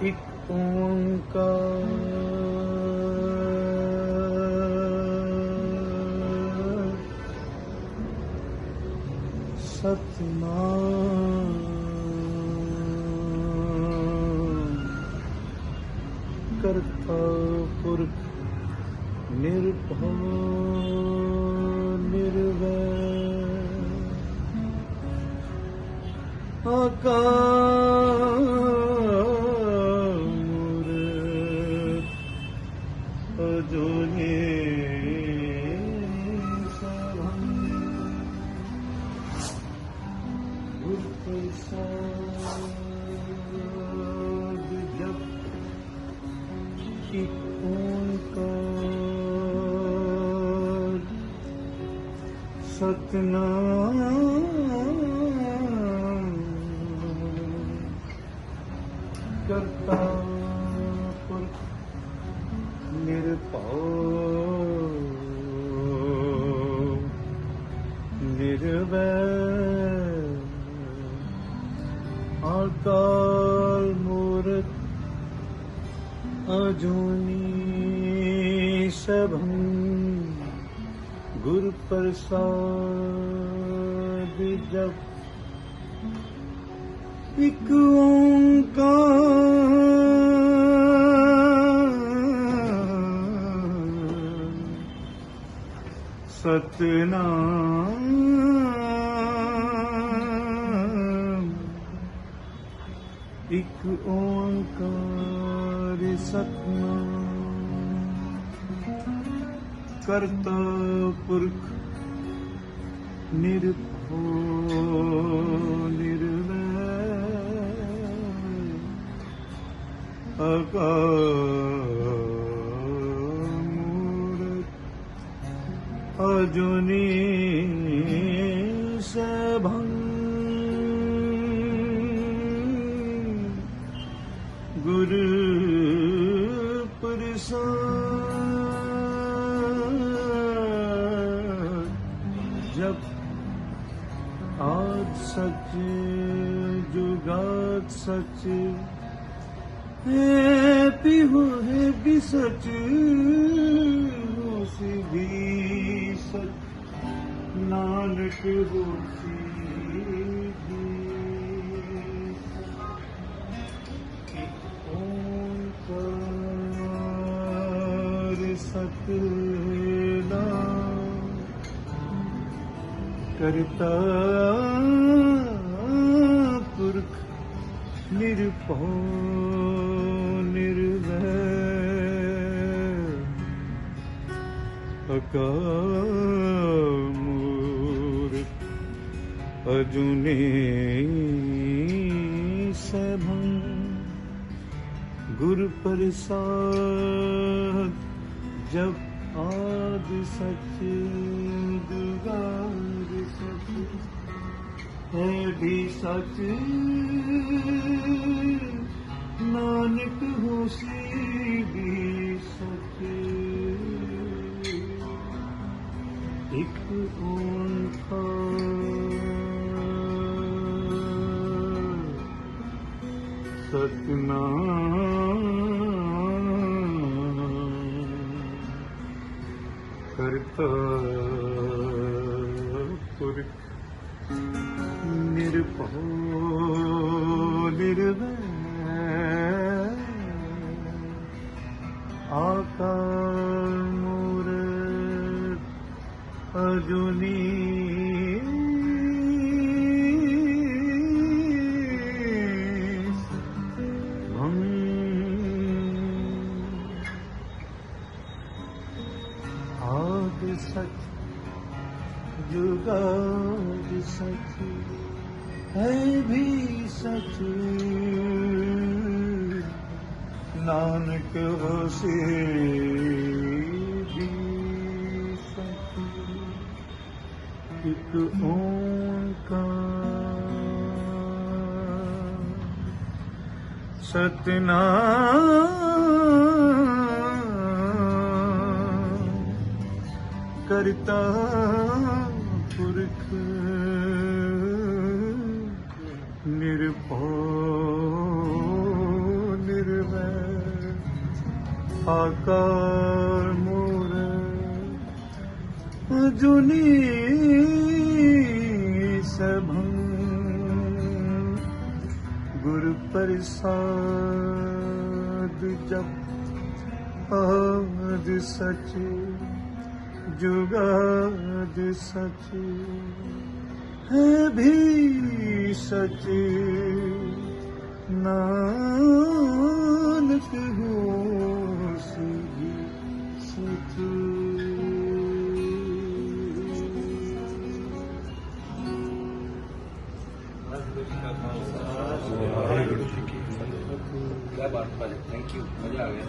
एक ओंकार सतनाम करता पुरख निर्भव निर्वैर अकाल मूरत अजूनी सबं गुरु प्रसाद जप एक ओंकार सतनाम करता पुरख निर्भव निर्वैर अकाल मूरत अजूनी सबं गुरु प्रसाद जप एक ओंकार सतनाम एक ओंकार सतनाम करता पुरख निर्भव निर्वैर अकाल मूरत अजूनी सबं गुरु प्रसाद जप आद सच जुगाद सच है भी हो है भी सच होसी भी सच नानक होसी भी ओंकार सतनाम करता पुरख निर्भव निर्वैर अकाल मूरत अजूनी सबं गुरु प्रसाद जप आद सच जुगाद सच है भी सच नानक होसी भी सच एक ओंकार सतनाम करता पुरख निर्भव निर्वैर अकाल मूरत अजूनी सबं आद सच जुगाद सच है भी सच नानक होसी भी सच एक ओंकार सतनाम करता पुरख निर्भव निर्वैर आकार मूरत जुनी सभं गुरु प्रसाद जप आद सच जुगाद सच है भी सच नानक होसी भी सच। क्या बात है, थैंक यू, मजा आ गया।